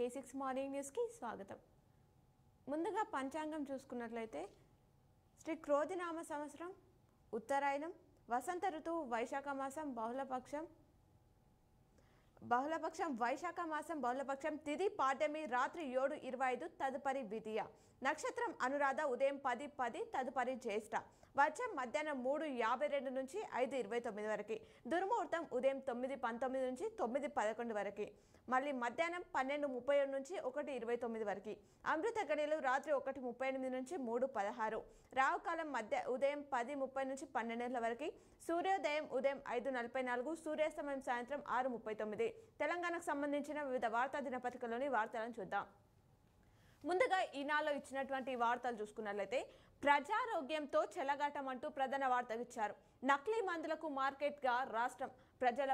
K6 morning news కి స్వాగతం. ముందుగా పంచాంగం చూసుకున్నట్లయితే శ్రీ క్రోధినామ సంవత్సరం ఉత్తరాయణం వసంత ఋతువు వైశాఖ మాసం బహుళపక్షం తిథి పాడ్యమి రాత్రి 7:25 తదుపరి ద్వితీయ నక్షత్రం అనురాధ ఉదయం 10:10 తదుపరి జ్యేష్ఠ వర్షం మధ్యాహ్నం 3:52 నుంచి 5:29 వరకు దుర్ముహూర్తం ఉదయం 9:19 నుంచి 9:11 వరకు మళ్ళీ మధ్యాహ్నం 12:37 నుంచి 1:29 వరకు అమృత గడియలు రాత్రి 1:38 నుంచి 3:16 రావుకాలం ఉదయం 10:30 నుంచి 12 వరకు సూర్యోదయం ఉదయం 5:44 సూర్యాస్తమయం సాయంత్రం 6:39 తెలంగాణకు సంబంధించిన వివిధ వార్తా దినపత్రికలోని వార్తలను చూద్దాం. ముందుగా ఈనాడులో ఇచ్చినటువంటి వార్తలు చూసుకున్నట్లయితే ప్రజారోగ్యంతో చెలగాటం అంటూ ప్రధాన వార్త ఇచ్చారు. నకిలీ మందులకు మార్కెట్గా రాష్ట్రం, ప్రజల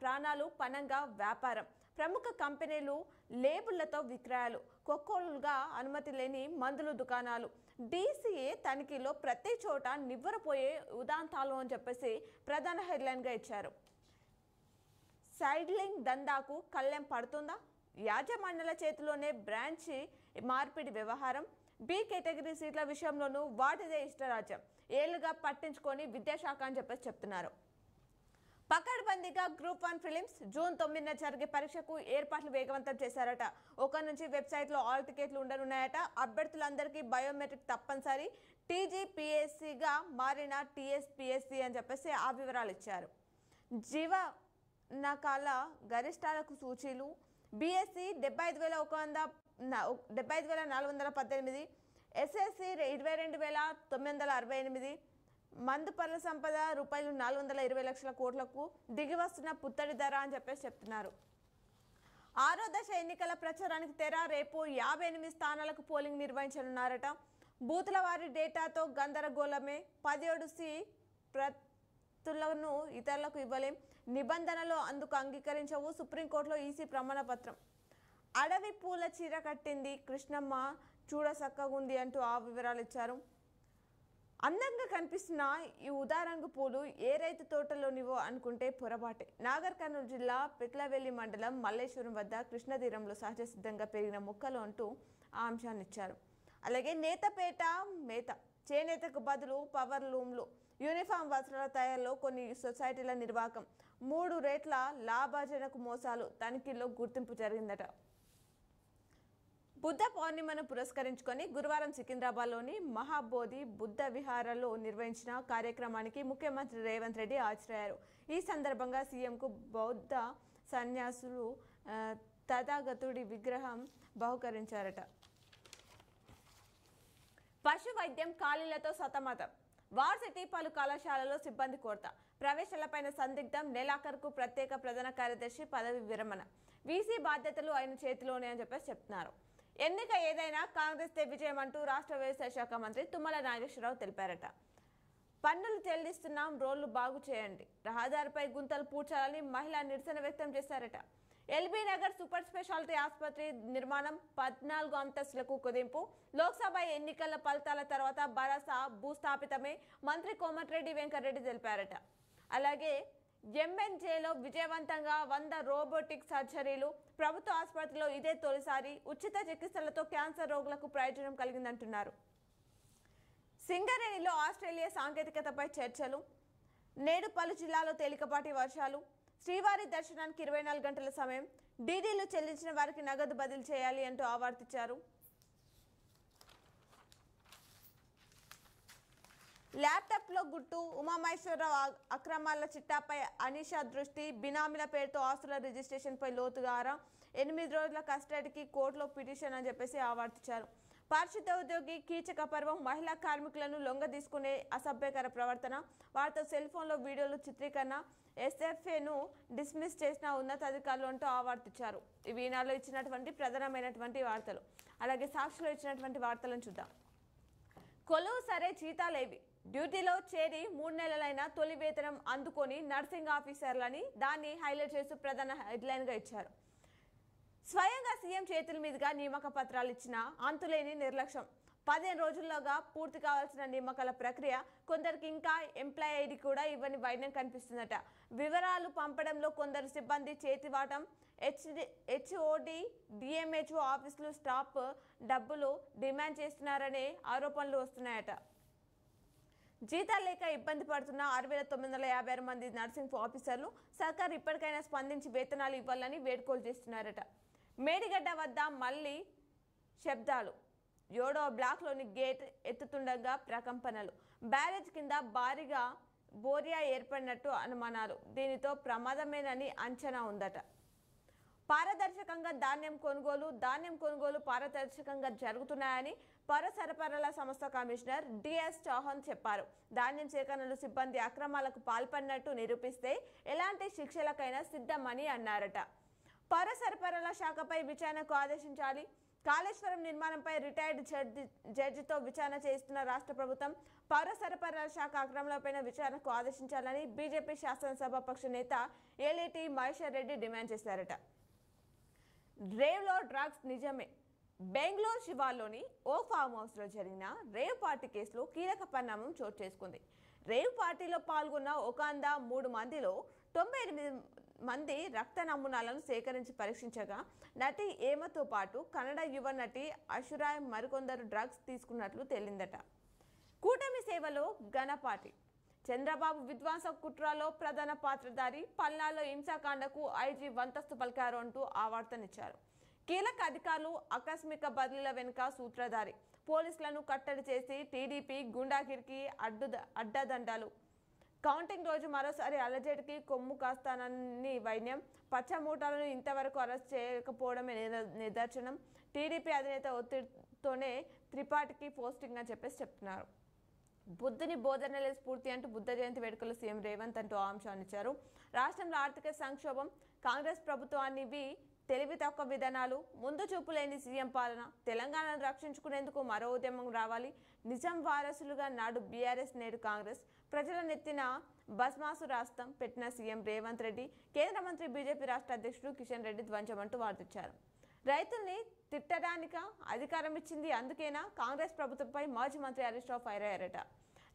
ప్రాణాలు పణంగా వ్యాపారం, ప్రముఖ కంపెనీలు లేబుళ్లతో విక్రయాలు, కొనుగోలుగా అనుమతి లేని మందుల దుకాణాలు, DCA తనిఖీలో ప్రతి చోట నివ్వరపోయే ఉదాంతాలు అని చెప్పేసి ప్రధాన హెడ్లైన్గా ఇచ్చారు. సైడ్లింగ్ దందాకు కళ్ళెం పడుతుందా? యాజమాన్యాల చేతిలోనే బ్రాంచి మార్పిడి వ్యవహారం, B కేటగిరీ సీట్ల విషయంలోనూ వాటిదే ఇష్టరాజ్యం, ఏళ్లుగా పట్టించుకొని విద్యాశాఖ అని చెప్పేసి చెప్తున్నారు. పకడ్బందీగా గ్రూప్ 1 ప్రిలిమ్స్ జూన్ 9న జరిగే పరీక్షకు ఏర్పాట్లు వేగవంతం చేశారట. ఒక నుంచి వెబ్సైట్లో ఆల్ టికెట్లు ఉండనున్నాయట. అభ్యర్థులందరికీ బయోమెట్రిక్ తప్పనిసరి, TGPSCగా మారిన TSPSC అని చెప్పేసి ఆ వివరాలు ఇచ్చారు. జీవనకాల గరిష్టాలకు సూచీలు BSc 75,418, SSC 22,968, మందుపర్ల సంపద రూపాయలు 420 లక్షల కోట్లకు దిగి వస్తున్న పుత్తడి ధర అని చెప్పేసి చెప్తున్నారు. 6వ దశ ఎన్నికల ప్రచారానికి తెర. రేపు 58 స్థానాలకు పోలింగ్ నిర్వహించనున్నారట. బూతుల వారి డేటాతో గందరగోళమే. 17C ప్రతులను ఇతరులకు ఇవ్వలేం, నిబంధనలు అందుకు అంగీకరించవు, సుప్రీంకోర్టులో EC ప్రమాణ పత్రం. అడవి పూల చీర కట్టింది కృష్ణమ్మ చూడ సక్కగుంది అంటూ ఆ వివరాలు ఇచ్చారు. అందంగా కనిపిస్తున్న ఈ ఉదారంగు పూలు ఏ రైతు తోటలోనివో అనుకుంటే పొరపాటే. నాగర్ కర్నూలు జిల్లా పెట్లవెల్లి మండలం మల్లేశ్వరం వద్ద కృష్ణతీరంలో సహజ సిద్ధంగా పెరిగిన మొక్కలు అంటూ ఆ అంశాన్ని ఇచ్చారు. అలాగే నేతపేట మేత, చేనేతకు బదులు పవర్ లూమ్లు, యూనిఫామ్ వస్త్రాల తయారీలో కొన్ని సొసైటీల నిర్వాహకం, 3 రేట్ల లాభార్జనకు మోసాలు, తనిఖీల్లో గుర్తింపు జరిగిందట. బుద్ధ పౌర్ణిమను పురస్కరించుకొని గురువారం సికింద్రాబాద్లోని మహాబోధి బుద్ధ విహారంలో నిర్వహించిన కార్యక్రమానికి ముఖ్యమంత్రి రేవంత్ రెడ్డి హాజరయ్యారు. ఈ సందర్భంగా సీఎంకు బౌద్ధ సన్యాసులు తథాగతుడి విగ్రహం బహుకరించారట. పశు వైద్యం ఖాళీలతో సతమతం. వార్సిటీ పలు కళాశాలలో సిబ్బంది కొరత, ప్రవేశాలపైన సందిగ్ధం, నెలాఖరుకు ప్రత్యేక ప్రధాన కార్యదర్శి పదవి విరమణ, VC బాధ్యతలు ఆయన చేతిలోనే అని చెప్పేసి చెప్తున్నారు. ఎన్నిక ఏదైనా కాంగ్రెస్ విజయం అంటూ రాష్ట్ర వ్యవసాయ శాఖ మంత్రి తుమ్మల నాగేశ్వరరావు తెలిపారట. పన్నులు చెల్లిస్తున్నాం, రోడ్లు బాగు చేయండి, రహదారిపై గుంతలు పూడ్చాలని మహిళ నిరసన వ్యక్తం చేశారట. LB నగర్ సూపర్ స్పెషాలిటీ ఆసుపత్రి నిర్మాణం 14 అంతస్తులకు కుదింపు, లోక్సభ ఎన్నికల ఫలితాల తర్వాత భరోసా భూస్థాపితమే మంత్రి కోమటిరెడ్డి వెంకటరెడ్డి తెలిపారట. అలాగే MNJలో విజయవంతంగా 100 రోబోటిక్ సర్జరీలు, ప్రభుత్వ ఆసుపత్రిలో ఇదే తొలిసారి, ఉచిత చికిత్సలతో క్యాన్సర్ రోగులకు ప్రయోజనం కలిగిందంటున్నారు. సింగరేణిలో ఆస్ట్రేలియా సాంకేతికతపై చర్చలు, నేడు పలు జిల్లాలో తేలికపాటి వర్షాలు, శ్రీవారి దర్శనానికి 24 గంటల సమయం, డీడీలు చెల్లించిన వారికి నగదు బదిలీ చేయాలి అంటూ ఆవర్తించారు. ల్యాప్టాప్లో గుట్టు, ఉమామహేశ్వరరావు అక్రమాల చిట్టాపై అనీషా దృష్టి, బినామీల పేరుతో ఆస్తుల రిజిస్ట్రేషన్పై లోతుగా ఆరా, 8 రోజుల కస్టడీకి కోర్టులో పిటిషన్ అని చెప్పేసి ఆవర్తించారు. పారిశుద్ధ ఉద్యోగి కీచక పర్వం, మహిళా కార్మికులను లొంగ తీసుకునే అసభ్యకర ప్రవర్తన, వారితో సెల్ ఫోన్లో వీడియోలు చిత్రీకరణ, SFAను డిస్మిస్ చేసిన ఉన్నతాధికారులు అంటూ ఆవర్తించారు. ఇవి ఈనాడులో ఇచ్చినటువంటి ప్రధానమైనటువంటి వార్తలు. అలాగే సాక్షిలో ఇచ్చినటువంటి వార్తలను చూద్దాం. కొలువు సరే జీతాలేవి, డ్యూటీలో చేరి 3 నెలలైన తొలి వేతనం అందుకొని నర్సింగ్ ఆఫీసర్లని దాన్ని హైలైట్ చేస్తూ ప్రధాన హెడ్లైన్గా ఇచ్చారు. స్వయంగా సీఎం చేతుల మీదుగా నియామక పత్రాలు ఇచ్చిన అంతులేని నిర్లక్ష్యం, 15 రోజుల్లోగా పూర్తి కావాల్సిన నియామకాల ప్రక్రియ. కొందరికి ఇంకా ఎంప్లాయ్ ఐడి కూడా ఇవ్వని వైనం కనిపిస్తుందట. వివరాలు పంపడంలో కొందరు సిబ్బంది చేతివాటం. హెచ్ఓడి డిఎంహెచ్ఓ ఆఫీసులు స్టాఫ్ డబ్బులు డిమాండ్ చేస్తున్నారనే ఆరోపణలు వస్తున్నాయట. జీతాలు లేక ఇబ్బంది పడుతున్న 6,956 మంది నర్సింగ్ ఆఫీసర్లు సర్కార్ ఇప్పటికైనా స్పందించి వేతనాలు ఇవ్వాలని వేడుకోలు చేస్తున్నారట. మేడిగడ్డ వద్ద మళ్లీ శబ్దాలు. 7వ బ్లాక్లోని గేట్ ఎత్తుతుండగా ప్రకంపనలు. బ్యారేజ్ కింద భారీగా బోరియా ఏర్పడినట్టు అనుమానాలు. దీనితో ప్రమాదమేనని అంచనా ఉందట. పారదర్శకంగా ధాన్యం కొనుగోలు పారదర్శకంగా జరుగుతున్నాయని పౌర సరఫరాల సంస్థ కమిషనర్ డిఎస్ చౌహాన్ చెప్పారు. ధాన్యం సేకరణలో సిబ్బంది అక్రమాలకు పాల్పడినట్టు నిరూపిస్తే ఎలాంటి శిక్షలకైనా సిద్ధమని అన్నారట. పౌర సరఫరాల శాఖపై విచారణకు ఆదేశించాలి. కాళేశ్వరం నిర్మాణంపై రిటైర్డ్ జడ్జితో విచారణ చేస్తున్న రాష్ట్ర ప్రభుత్వం పౌర సరఫరాల శాఖ అక్రమాలపై విచారణకు ఆదేశించాలని బీజేపీ శాసనసభాపక్ష నేత ఏలేటి మహేశ్వర్ రెడ్డి డిమాండ్ చేశారట. రేవ్లో డ్రగ్స్ నిజమే. బెంగళూరు శివార్లోని ఓ ఫామ్ హౌస్లో జరిగిన రేవ్ పార్టీ కేసులో కీలక పరిణామం చోటు చేసుకుంది. రేవ్ పార్టీలో పాల్గొన్న 103 మందిలో 98 మంది రక్త నమూనాలను సేకరించి పరీక్షించగా నటి ఏమతో పాటు కన్నడ యువ నటి అశురాయ్ మరికొందరు డ్రగ్స్ తీసుకున్నట్లు తేలిందట. కూటమి సేవలో ఘనపాటి. చంద్రబాబు విధ్వంస కుట్రలో ప్రధాన పాత్రధారి. పల్నాడులో హింసాకాండకు ఐజీ వంతస్తు పలికారు అంటూ ఆవార్తనిచ్చారు. కీలక అధికారులు ఆకస్మిక బదిలీల వెనుక సూత్రధారి. పోలీసులను కట్టడి చేసి టీడీపీ గుండాగిరికి అడ్డదండాలు. కౌంటింగ్ రోజు మరోసారి అలజడికి కొమ్ము కాస్తానని వైన్యం. పచ్చ మూటలను ఇంతవరకు అరెస్ట్ చేయకపోవడమే నిదర్శనం. టీడీపీ అధినేత ఒత్తిడితోనే త్రిపాఠికి పోస్టింగ్ అని చెప్తున్నారు. బుద్ధుని బోధనలే స్ఫూర్తి అంటూ బుద్ధ జయంతి వేడుకలు సీఎం రేవంత్ అంటూ అంశాన్ని ఇచ్చారు. రాష్ట్రంలో ఆర్థిక సంక్షోభం, కాంగ్రెస్ ప్రభుత్వానికి తెలివి తక్కువ విధానాలు, ముందు చూపు లేని సీఎం పాలన. తెలంగాణను రక్షించుకునేందుకు మరో ఉద్యమం రావాలి. నిజాం వారసులుగా నాడు బీఆర్ఎస్, నేడు కాంగ్రెస్. ప్రజల నెత్తిన భస్మాసు రాష్ట్రం పెట్టిన సీఎం రేవంత్ రెడ్డి. కేంద్ర మంత్రి బీజేపీ రాష్ట్ర అధ్యక్షుడు కిషన్ రెడ్డి ధ్వంసం అంటూ వార్తిచ్చారు. రైతుల్ని తిట్టడానిక అధికారం ఇచ్చింది, అందుకేనా? కాంగ్రెస్ ప్రభుత్వంపై మాజీ మంత్రి హరీష్ రావు ఫైర్ అయ్యారట.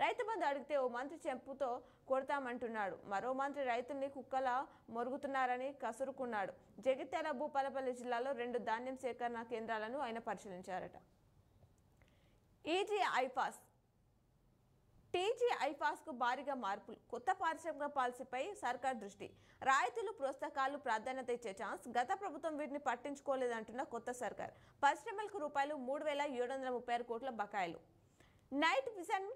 రైతు బంధు అడిగితే ఓ మంత్రి చెంపుతో కొడతామంటున్నాడు. మరో మంత్రి రైతుల్ని కుక్కలా మొరుగుతున్నారని కసురుకున్నాడు. జగిత్యాల, భూపాలపల్లి జిల్లాలో 2 ధాన్యం సేకరణ కేంద్రాలను ఆయన పరిశీలించారట. ఈజీ ఐపాస్, టీజీ ఐపాస్కు భారీగా మార్పులు. కొత్త పారిశ్రామిక పాలసీపై సర్కార్ దృష్టి. రాయితీలు, ప్రోత్సాహకాలు ప్రాధాన్యత ఇచ్చే ఛాన్స్. గత ప్రభుత్వం వీటిని పట్టించుకోలేదంటున్న కొత్త సర్కార్. పరిశ్రమలకు ₹3,736 కోట్ల బకాయిలు. నైట్ విజన్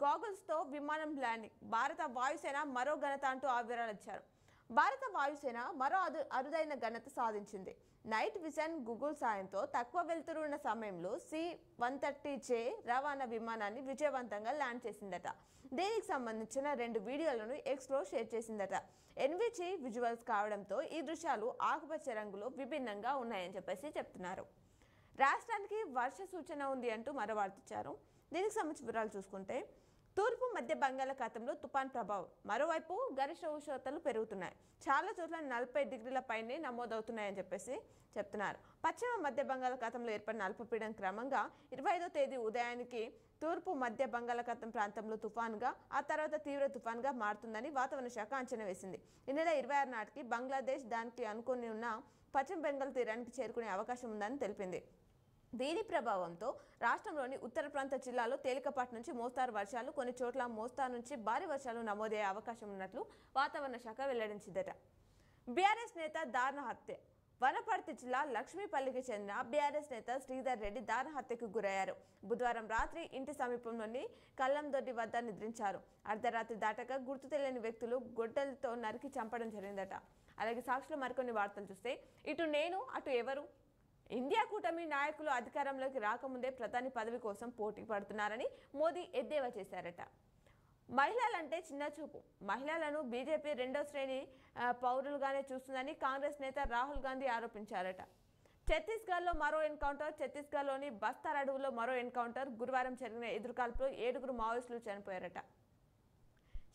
గాగుల్స్తో విమానం ల్యాండింగ్. భారత వాయుసేన మరో ఘనత అంటూ వివరాలిచ్చారు. భారత వాయుసేన మరో అరుదైన ఘనత సాధించింది. నైట్ విజన్ గూగుల్ సాయంతో తక్కువ వెలుతురు ఉన్న సమయంలో C-130J రవాణా విమానాన్ని విజయవంతంగా ల్యాండ్ చేసిందట. దీనికి సంబంధించిన 2 వీడియోలను ఎక్స్లో షేర్ చేసిందట. ఎన్విజీ విజువల్స్ కావడంతో ఈ దృశ్యాలు ఆకుపచ్చ రంగులో విభిన్నంగా ఉన్నాయని చెప్తున్నారు. రాష్ట్రానికి వర్ష సూచన ఉంది అంటూ మరో వార్తిచ్చారు. దీనికి సంబంధించిన వివరాలు చూసుకుంటే, తూర్పు మధ్య బంగాళాఖాతంలో తుపాన్ ప్రభావం. మరోవైపు గరిష్ట ఉష్ణోగ్రతలు పెరుగుతున్నాయి. చాలా చోట్ల 40 డిగ్రీల పైనే నమోదవుతున్నాయని చెప్తున్నారు. పశ్చిమ మధ్య బంగాళాఖాతంలో ఏర్పడిన అల్పపీడనం క్రమంగా 25వ తేదీ ఉదయానికి తూర్పు మధ్య బంగాళాఖాతం ప్రాంతంలో తుఫాన్గా, ఆ తర్వాత తీవ్ర తుఫాన్గా మారుతుందని వాతావరణ శాఖ అంచనా వేసింది. ఈ నెల 26 నాటికి బంగ్లాదేశ్ దానికి అనుకుని ఉన్న పశ్చిమ బెంగాల్ తీరానికి చేరుకునే అవకాశం ఉందని తెలిపింది. దీని ప్రభావంతో రాష్ట్రంలోని ఉత్తర ప్రాంత జిల్లాలో తేలికపాటి నుంచి మోస్తారు వర్షాలు, కొన్ని చోట్ల మోస్తారు నుంచి భారీ వర్షాలు నమోదయ్యే అవకాశం ఉన్నట్లు వాతావరణ శాఖ వెల్లడించిందట. బీఆర్ఎస్ నేత దారుణ హత్య. వనపర్తి జిల్లా లక్ష్మీపల్లికి చెందిన బీఆర్ఎస్ నేత శ్రీధర్ రెడ్డి దారుణ హత్యకు గురయ్యారు. బుధవారం రాత్రి ఇంటి సమీపంలోని కల్లందొడ్డి వద్ద నిద్రించారు. అర్ధరాత్రి దాటగా గుర్తు తెలియని వ్యక్తులు గొడ్డలతో నరికి చంపడం జరిగిందట. అలాగే సాక్షులు మరికొన్ని వార్తలు చూస్తే, ఇటు నేను అటు ఎవరు? ఇండియా కూటమి నాయకులు అధికారంలోకి రాకముందే ప్రధాని పదవి కోసం పోటీ పడుతున్నారని మోదీ ఎద్దేవా చేశారట. మహిళలంటే చిన్న చూపు. మహిళలను బీజేపీ 2వ శ్రేణి పౌరులుగానే చూస్తుందని కాంగ్రెస్ నేత రాహుల్ గాంధీ ఆరోపించారట. ఛత్తీస్గఢ్లో మరో ఎన్కౌంటర్. ఛత్తీస్గఢ్లోని బస్తార్ అడవుల్లో మరో ఎన్కౌంటర్. గురువారం జరిగిన ఎదురుకాల్పులో 7 మావోయిస్టులు చనిపోయారట.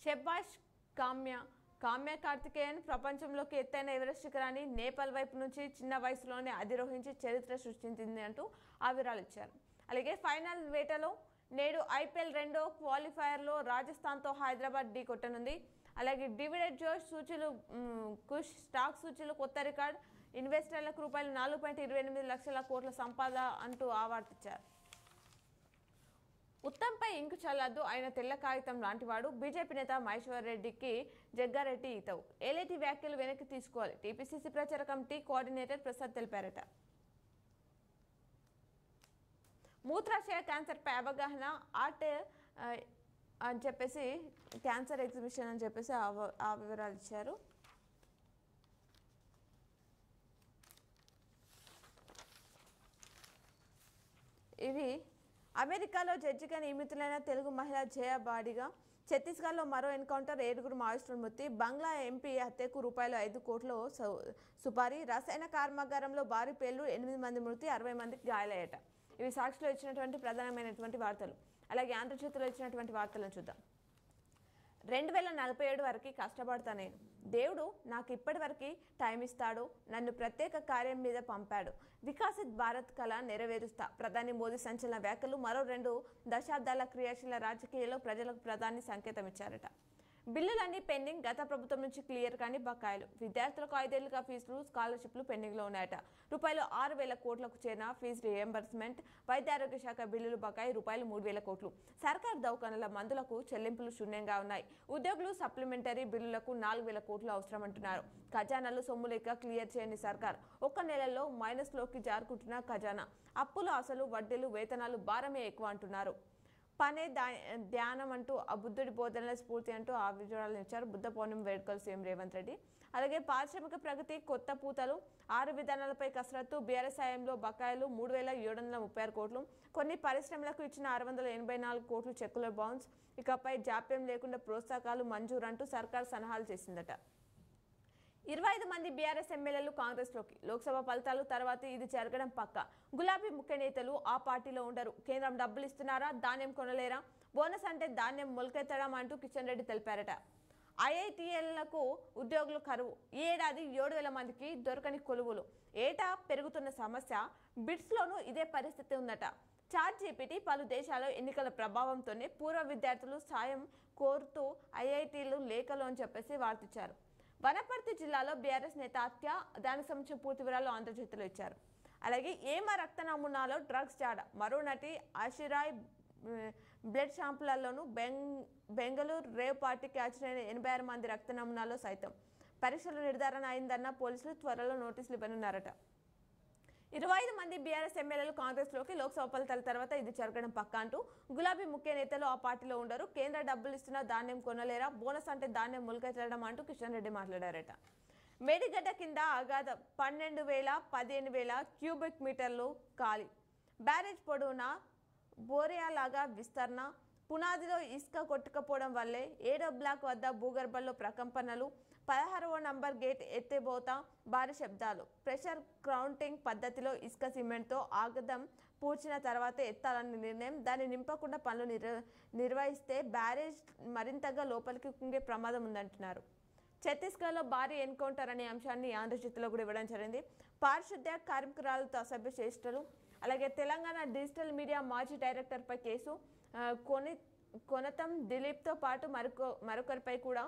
షెబ్బాష్ కామ్య కార్తికేయన్ ప్రపంచంలోకి ఎత్తైన ఎవరెస్ట్ శిఖరాన్ని నేపాల్ వైపు నుంచి చిన్న వయసులోనే అధిరోహించి చరిత్ర సృష్టించింది అంటూ వివరాలు ఇచ్చారు. అలాగే ఫైనల్ వేటలో నేడు ఐపీఎల్ రెండో క్వాలిఫైయర్లో రాజస్థాన్తో హైదరాబాద్ ఢీ కొట్టనుంది. అలాగే డివిడెండ్ జోష్ సూచీలు కుష్ స్టాక్ సూచీలు కొత్త రికార్డ్, ఇన్వెస్టర్లకు రూపాయలు 4.28 లక్షల కోట్ల సంపద అంటూ ఆవార్తిచ్చారు. ఉత్తంపై ఇంకు చల్లద్దు, ఆయన తెల్ల కాగితం లాంటివాడు. బీజేపీ నేత మహేశ్వర్ రెడ్డికి జగ్గారెడ్డి ఈతవు. ఏలేటి వ్యాఖ్యలు వెనక్కి తీసుకోవాలి, టీపీసీసీ ప్రచార కమిటీ కోఆర్డినేటర్ ప్రసాద్ తెలిపారట. మూత్రాశయ క్యాన్సర్పై అవగాహన ఆర్ట్ అని చెప్పేసి క్యాన్సర్ ఎగ్జిబిషన్ అని చెప్పేసి ఆ వివరాలు ఇచ్చారు. ఇవి అమెరికాలో జడ్జిగా నియమితులైన తెలుగు మహిళ జయ బాడిగా. ఛత్తీస్గఢ్లో మరో ఎన్కౌంటర్, 7 మావోయిస్టుల మృతి. బంగ్లా ఎంపీ హత్యకు రూపాయలు 5 కోట్ల సుపారీ. రసాయన కర్మాగారంలో భారీ పేలుడు, 8 మంది మృతి, 60 మందికి గాయాలయ్యట. ఇవి సాక్షిలో ఇచ్చినటువంటి ప్రధానమైనటువంటి వార్తలు. అలాగే ఆంధ్రజ్యోతిలో ఇచ్చినటువంటి వార్తలను చూద్దాం. 2047 వరకు కష్టపడతా నేను, దేవుడు నాకు ఇప్పటి వరకు టైం ఇస్తాడు, నన్ను ప్రత్యేక కార్యం మీద పంపాడు, వికసిత్ భారత్ కళ నెరవేరుస్తా. ప్రధాని మోదీ సంచలన వ్యాఖ్యలు. మరో 2 దశాబ్దాల క్రియాశీల రాజకీయాల్లో ప్రజలకు ప్రధాని సంకేతం ఇచ్చారట. బిల్లులన్నీ పెండింగ్, గత ప్రభుత్వం నుంచి క్లియర్ కానీ బకాయిలు. విద్యార్థులకు 5 ఏళ్లుగా ఫీజులు, స్కాలర్షిప్లు పెండింగ్లో ఉన్నాయట. రూపాయలు 6,000 కోట్లకు చేరిన ఫీజు రియంబర్స్మెంట్. వైద్య ఆరోగ్య శాఖ బిల్లులు బకాయి రూపాయలు 3,000 కోట్లు. సర్కారు దవాఖానాల మందులకు చెల్లింపులు శూన్యంగా ఉన్నాయి. ఉద్యోగులు సప్లిమెంటరీ బిల్లులకు 4,000 కోట్లు అవసరమంటున్నారు. ఖజానాలు సొమ్ము లేక క్లియర్ చేయని సర్కార్. 1 నెలలో మైనస్లోకి జారుకుంటున్న ఖజానా. అప్పులు, అసలు, వడ్డీలు, వేతనాలు భారమే ఎక్కువ అంటున్నారు. పనే ధ్యానం అంటూ ఆ బుద్ధుడి బోధనల స్ఫూర్తి అంటూ ఆ వివరాలను ఇచ్చారు. బుద్ధ పౌర్ణమి వేడుకలు సీఎం రేవంత్ రెడ్డి. అలాగే పారిశ్రామిక ప్రగతి, కొత్త పూతలు, 6 విధానాలపై కసరత్తు. బీఆర్ఎస్ హయాంలో బకాయిలు 3,736 కోట్లు. కొన్ని పరిశ్రమలకు ఇచ్చిన 684 కోట్లు చెక్కుల బౌన్స్. ఇకపై జాప్యం లేకుండా ప్రోత్సాహకాలు మంజూరు అంటూ సర్కార్ సలహాలు చేసిందట. 25 మంది బీఆర్ఎస్ ఎమ్మెల్యేలు కాంగ్రెస్లోకి. లోక్సభ ఫలితాలు తర్వాత ఇది జరగడం పక్క. గులాబీ ముఖ్య నేతలు ఆ పార్టీలో ఉండరు. కేంద్రం డబ్బులు ఇస్తున్నారా, ధాన్యం కొనలేరా, బోనస్ అంటే ధాన్యం మొలకెత్తడం అంటూ కిషన్ రెడ్డి తెలిపారట. ఐఐటీఎల్లకు ఉద్యోగులు కరువు. ఈ ఏడాది 7,000 మందికి దొరకని కొలువులు. ఏటా పెరుగుతున్న సమస్య. బిట్స్లోనూ ఇదే పరిస్థితి ఉందట. చాట్ జీపీటీ పలు దేశాల్లో ఎన్నికల ప్రభావంతోనే పూర్వ విద్యార్థులు సాయం కోరుతూ ఐఐటీలు లేఖలు అని చెప్పేసి వార్తిచ్చారు. వనపర్తి జిల్లాలో బీఆర్ఎస్ నేత హత్య, దానికి సంబంధించిన పూర్తి వివరాలు ఆంధ్రజ్యోతిలో ఇచ్చారు. అలాగే ఏమా రక్త నమూనాలో డ్రగ్స్ జాడ. మరో నటి ఆశిరాయ్ బ్లడ్ శాంపుల్లోనూ బెంగళూరు రేవ్ పార్టీకి హాజరైన 86 మంది రక్త నమూనాలో సైతం పరీక్షలు నిర్ధారణ అయిందన్న పోలీసులు. త్వరలో నోటీసులు ఇవ్వనున్నారట. 25 మంది బీఆర్ఎస్ ఎమ్మెల్యేలు కాంగ్రెస్లోకి. లోక్సభ ఫలితాల తర్వాత ఇది జరగడం పక్కా అంటూ గులాబీ ముఖ్య నేతలు ఆ పార్టీలో ఉండరు. కేంద్ర డబ్బులు ఇస్తున్నా ధాన్యం కొనలేరా, బోనస్ అంటే ధాన్యం మొలకెత్తడం అంటూ కిషన్ రెడ్డి మాట్లాడారట. మేడిగడ్డ కింద అగాధం 12,000 15,000 క్యూబిక్ మీటర్లు ఖాళీ. బ్యారేజ్ పొడవునా బోరియాలాగా విస్తరణ. పునాదిలో ఇసుక కొట్టుకపోవడం వల్లే 7వ బ్లాక్ వద్ద భూగర్భంలో ప్రకంపనలు. 16వ నంబర్ గేట్ ఎత్తిబోత, భారీ శబ్దాలు. ప్రెషర్ గ్రౌండింగ్ పద్ధతిలో ఇసుక సిమెంట్తో ఆగదం పూడ్చిన తర్వాత ఎత్తాలని నిర్ణయం. దాన్ని నింపకుండా పనులు నిర్వహిస్తే బ్యారేజ్ మరింతగా లోపలికి కుంగే ప్రమాదం ఉందంటున్నారు. ఛత్తీస్గఢ్లో భారీ ఎన్కౌంటర్ అనే అంశాన్ని ఆంధ్రజ్యోతిలో కూడా ఇవ్వడం జరిగింది. పారిశుద్ధ్య కార్మికురాలతో అసభ్య చేష్టలు. అలాగే తెలంగాణ డిజిటల్ మీడియా మాజీ డైరెక్టర్పై కేసు. కొనతం దిలీప్తో పాటు మరొకరిపై కూడా.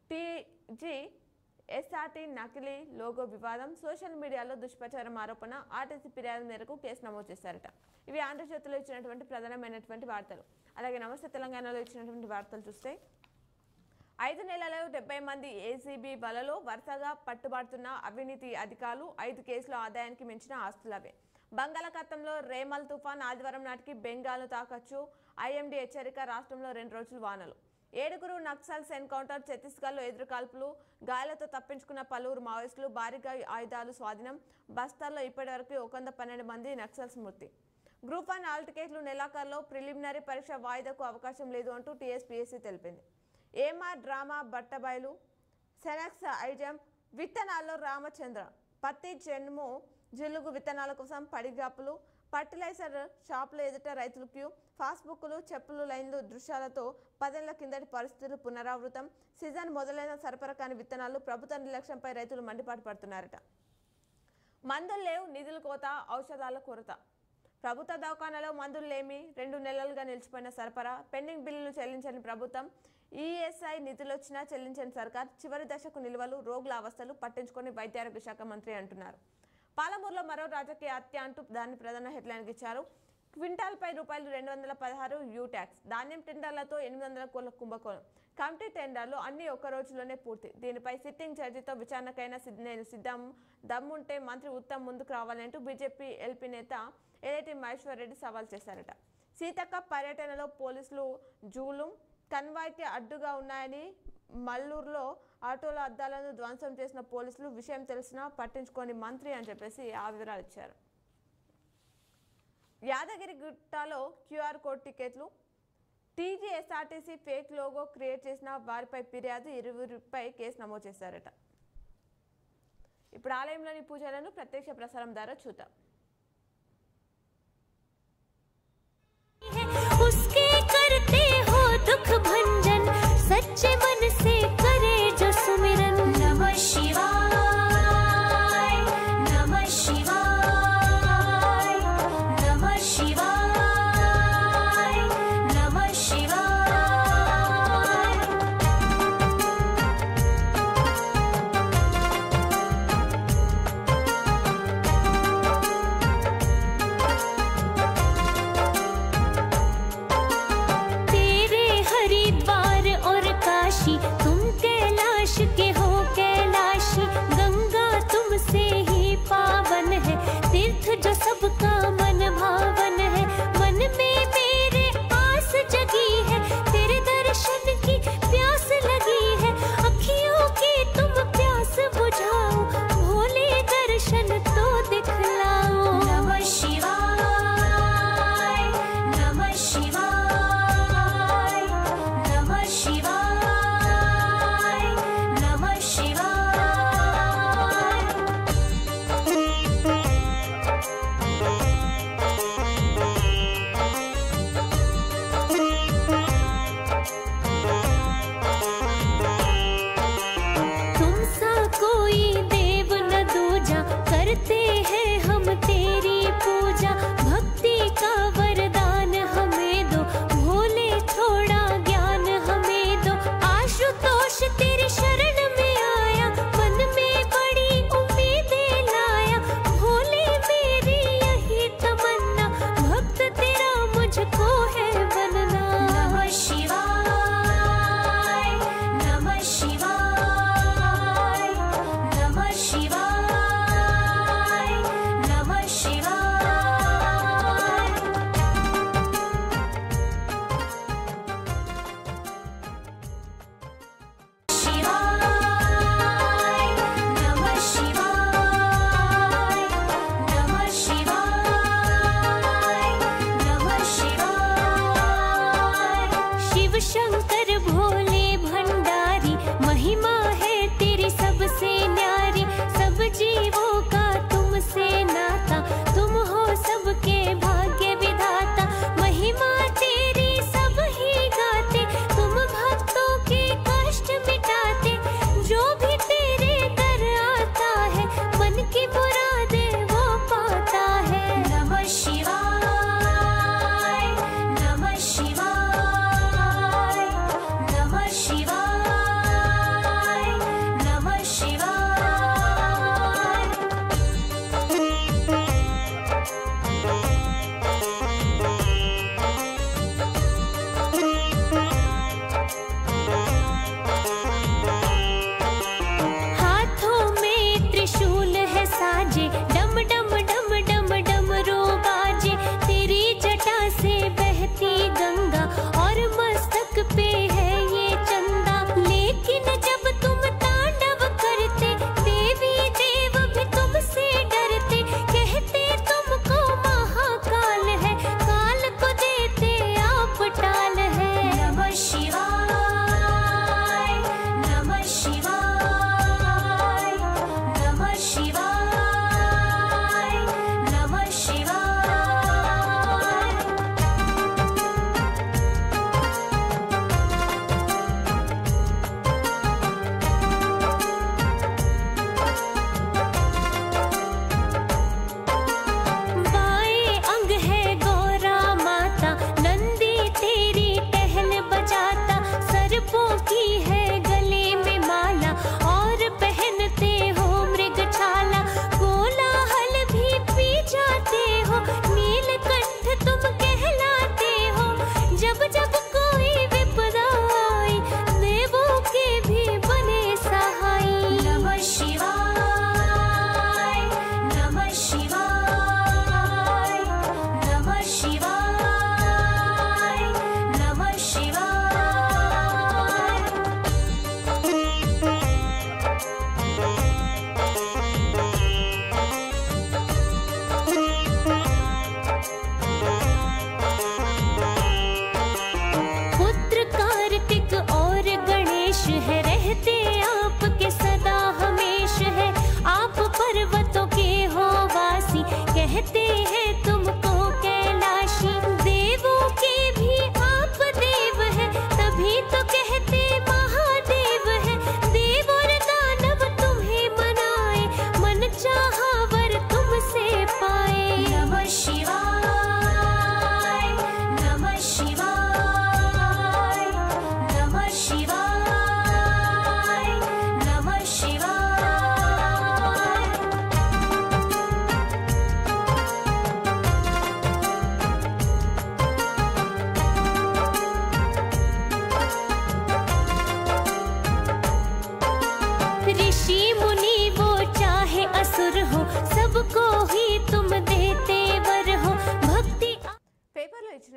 టీజీఎస్ఆర్టీ నకిలీ లోగో వివాదం. సోషల్ మీడియాలో దుష్ప్రచారం ఆరోపణ. ఆర్టీసీ ఫిర్యాదు మేరకు కేసు నమోదు చేశారట. ఇవి ఆంధ్రజ్యోతిలో ఇచ్చినటువంటి ప్రధానమైనటువంటి వార్తలు. అలాగే నమస్తే తెలంగాణలో ఇచ్చినటువంటి వార్తలు చూస్తే 5 నెలలలో 70 మంది ఏసీబీ వలలో వరుసగా పట్టుబడుతున్న అవినీతి అధికారులు. 5 కేసుల ఆదాయానికి మించిన ఆస్తులవే. బంగాళాఖాతంలో రేమల్ తుఫాన్. ఆదివారం నాటికి బెంగాల్ను తాకచ్చు. ఐఎండీ హెచ్చరిక. రాష్ట్రంలో 2 రోజులు వానలు. 7 నక్సల్స్ ఎన్కౌంటర్. ఛత్తీస్గఢ్లో ఎదురుకాల్పులు. గాయాలతో తప్పించుకున్న పలువురు మావోయిస్టులు. భారీగా ఆయుధాలు స్వాధీనం. బస్తర్లో ఇప్పటివరకు 112 మంది నక్సల్స్ మృతి. గ్రూప్ 1 హాల్ టికెట్లు నెలాఖరులో. ప్రిలిమినరీ పరీక్ష వాయిదాకు అవకాశం లేదు అంటూ టీఎస్పీఎస్సీ తెలిపింది. ఏమార్ డ్రామా బట్టబయలు. సెనక్స్ ఐజం విత్తనాల్లో రామచంద్ర. పత్తి జన్ము జిలుగు విత్తనాల కోసం పడిగాపులు. ఫర్టిలైజర్ షాపుల ఎదుట రైతులు క్యూ. ఫాస్బుక్లు, చెప్పులు లైన్లు దృశ్యాలతో 10 ఏళ్ల కిందటి పరిస్థితులు పునరావృతం. సీజన్ మొదలైన సరఫరా కాని విత్తనాలు. ప్రభుత్వ నిర్లక్ష్యంపై రైతులు మండిపాటు పడుతున్నారట. మందులు లేవు, నిధుల కోత, ఔషధాల కొరత. ప్రభుత్వ దవాఖానాలో మందులేమి 2 నెలలుగా నిలిచిపోయిన సరఫరా, పెండింగ్ బిల్లులు చెల్లించని ప్రభుత్వం, ఈఎస్ఐ నిధులొచ్చినా చెల్లించని సర్కార్, చివరి దశకు నిల్వలు, రోగుల అవస్థలు పట్టించుకొని వైద్యారోగ్య శాఖ మంత్రి అంటున్నారు. పాలమూరులో మరో రాజకీయ హత్య అంటూ దాని ప్రధాన హెడ్లైన్ ఇచ్చారు. క్వింటాల్పై రూపాయలు 216 యూ ట్యాక్స్, ధాన్యం టెండర్లతో 800 కోట్ల కుంభకోణం, కమిటీ టెండర్లు అన్ని ఒక్క రోజులోనే పూర్తి. దీనిపై సిట్టింగ్ జడ్జితో విచారణకైనా నేను సిద్ధం, దమ్ముంటే మంత్రి ఉత్తమ్ ముందుకు రావాలంటూ బీజేపీ ఎల్పీ నేత ఎల్ఐటి మహేశ్వర్ రెడ్డి సవాల్ చేశారట. సీతక్క పర్యటనలో పోలీసులు జూలుం, కన్వాయ్కి అడ్డుగా ఉన్నాయని, మల్లూరులో ఆటోల అద్దాలను ధ్వంసం చేసిన పోలీసులు, విషయం తెలిసినా పట్టించుకోని మంత్రి అని చెప్పేసి ఆ వివరాలు ఇచ్చారు. యాదగిరిగుట్టలో క్యూఆర్ కోడ్ టికెట్లు, టీజీఎస్ఆర్టీసీ ఫేక్ లోగో క్రియేట్ చేసిన వారిపై ఫిర్యాదు, 20పై కేసు నమోదు చేశారట. ఇప్పుడు ఆలయంలోని పూజలను ప్రత్యక్ష ప్రసారం ద్వారా చూద్దాం. उसके करते हो दुख भंजन, सच्चे मन से करे जो सुमिरन। नमः शिवाय, नमः शिवाय, नमः शिवाय, नमः शिवाय।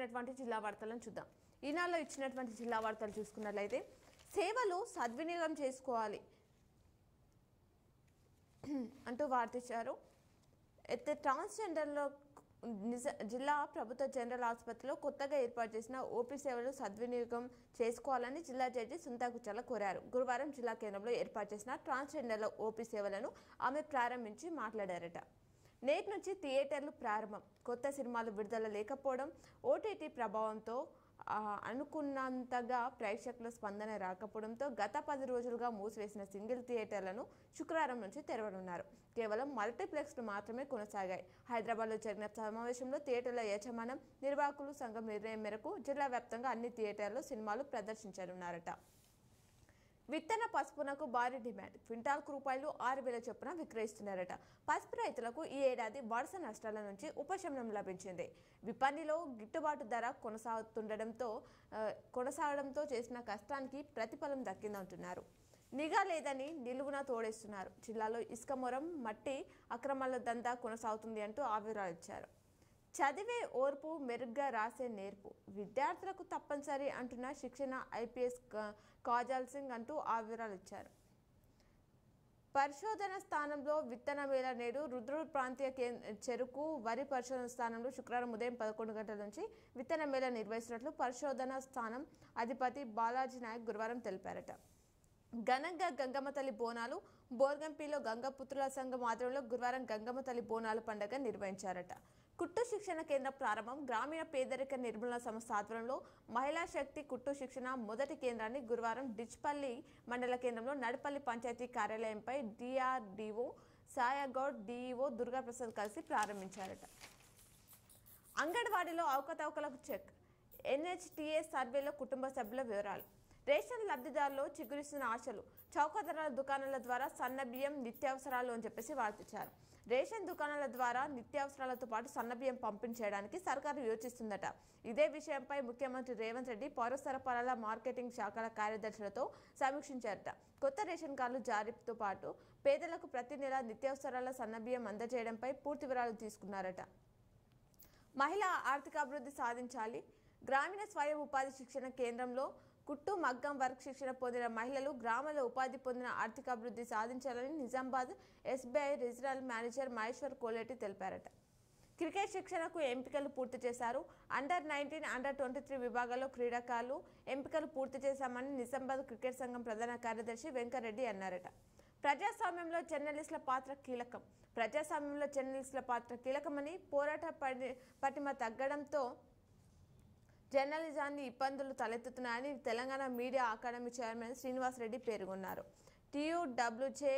ఇచ్చినటువంటి జిల్లా వార్తలను చూద్దాం. ఈనాడులో ఇచ్చినటువంటి జిల్లా వార్తలు చూసుకున్నట్లయితే సేవలు సద్వినియోగం చేసుకోవాలి అంటూ వార్త ఇచ్చారు. అయితే ట్రాన్స్జెండర్లో జిల్లా ప్రభుత్వ జనరల్ ఆసుపత్రిలో కొత్తగా ఏర్పాటు చేసిన ఓపీ సేవలు సద్వినియోగం చేసుకోవాలని జిల్లా జడ్జి సుంతా కుచాల కోరారు. గురువారం జిల్లా కేంద్రంలో ఏర్పాటు చేసిన ట్రాన్స్జెండర్ల ఓపీ సేవలను ఆమె ప్రారంభించి మాట్లాడారట. నేటి నుంచి థియేటర్లు ప్రారంభం. కొత్త సినిమాలు విడుదల లేకపోవడం, ఓటీటీ ప్రభావంతో అనుకున్నంతగా ప్రేక్షకుల స్పందన రాకపోవడంతో గత 10 రోజులుగా మూసివేసిన సింగిల్ థియేటర్లను శుక్రవారం నుంచి తెరవనున్నారు. కేవలం మల్టీప్లెక్స్లు మాత్రమే కొనసాగాయి. హైదరాబాద్లో జరిగిన సమావేశంలో థియేటర్ల యాజమాన్యం నిర్వాహకులు సంఘం నిర్ణయం మేరకు జిల్లా వ్యాప్తంగా అన్ని థియేటర్లు సినిమాలు ప్రదర్శించనున్నారట. విత్తన పసుపునకు భారీ డిమాండ్. క్వింటాల్కు ₹6,000 చొప్పున విక్రయిస్తున్నారట. పసుపు రైతులకు ఈ ఏడాది వరుస నష్టాల నుంచి ఉపశమనం లభించింది. విపణిలో గిట్టుబాటు ధర కొనసాగడంతో చేసిన కష్టానికి ప్రతిఫలం దక్కిందంటున్నారు. నిఘా లేదని నిలువున తోడేస్తున్నారు. జిల్లాలో ఇసుక మొరం, మట్టి అక్రమాల దందా కొనసాగుతుంది అంటూ ఆవిరాలిచ్చారు. చదివే ఓర్పు, మెరుగ్గా రాసే నేర్పు విద్యార్థులకు తప్పనిసరి అంటున్న శిక్షణ ఐపీఎస్ కాజల్ సింగ్ అంటూ ఆవిరాలిచ్చారు. పరిశోధన స్థానంలో విత్తన మేళ నేడు రుద్రూర్ ప్రాంతీయ చెరుకు వరి పరిశోధన స్థానంలో శుక్రవారం ఉదయం 11 గంటల నుంచి విత్తన మేళ నిర్వహిస్తున్నట్లు పరిశోధన స్థానం అధిపతి బాలాజీ నాయక్ గురువారం తెలిపారట. ఘనంగా గంగమ్మ తల్లి బోనాలు. బోర్గంపీలో గంగపుత్రుల సంఘం ఆధ్వర్యంలో గురువారం గంగమ్మ తల్లి బోనాల పండుగ నిర్వహించారట. కుట్టు శిక్షణ కేంద్ర ప్రారంభం. గ్రామీణ పేదరిక నిర్మూలన సంస్థ ఆధ్వర్యంలో మహిళా శక్తి కుట్టు శిక్షణ మొదటి కేంద్రాన్ని గురువారం డిచ్పల్లి మండల కేంద్రంలో నడిపల్లి పంచాయతీ కార్యాలయంపై డిఆర్డీఓ సాయగౌడ్, డిఈఓ దుర్గాప్రసాద్ కలిసి ప్రారంభించారట. అంగన్వాడీలో అవకతవకలకు చెక్. ఎన్హెచ్టీఏ సర్వేలో కుటుంబ సభ్యుల వివరాలు. రేషన్ లబ్ధిదారులు చిగురిస్తున్న ఆశలు. చౌక ధరల దుకాణాల ద్వారా సన్నబియ్యం, నిత్యావసరాలు అని చెప్పేసి వార్తించారు. రేషన్ దుకాణాల ద్వారా నిత్యావసరాలతో పాటు సన్నబియ్యం పంపిణీ చేయడానికి సర్కారు యోచిస్తుందట. ఇదే విషయంపై ముఖ్యమంత్రి రేవంత్ రెడ్డి పౌర సరఫరాల మార్కెటింగ్ శాఖల కార్యదర్శులతో సమీక్షించారట. కొత్త రేషన్ కార్డులు జారీతో పాటు పేదలకు ప్రతి నెల నిత్యావసరాల సన్నబియ్యం అందజేయడంపై పూర్తి వివరాలు తీసుకున్నారట. మహిళా ఆర్థికాభివృద్ధి సాధించాలి. గ్రామీణ స్వయం ఉపాధి శిక్షణ కేంద్రంలో కుట్టు, మగ్గం వర్క్ శిక్షణ పొందిన మహిళలు గ్రామాల్లో ఉపాధి పొందిన ఆర్థికాభివృద్ధి సాధించాలని Nizamabad SBI regional manager Maheshwar Koleti తెలిపారట. క్రికెట్ శిక్షణకు ఎంపికలు పూర్తి చేశారు. అండర్-19, అండర్-23 విభాగాల్లో క్రీడాకారులు ఎంపికలు పూర్తి చేశామని నిజామాబాద్ క్రికెట్ సంఘం ప్రధాన కార్యదర్శి వెంకరెడ్డి అన్నారట. ప్రజాస్వామ్యంలో జర్నలిస్టుల పాత్ర కీలకం. ప్రజాస్వామ్యంలో జర్నలిస్టుల పాత్ర కీలకమని, పోరాట పటిమ తగ్గడంతో జర్నలిజాన్ని ఇబ్బందులు తలెత్తుతున్నాయని Telangana media academy chairman Srinivas Reddy పేర్కొన్నారు. టీయూడబ్ల్యూజే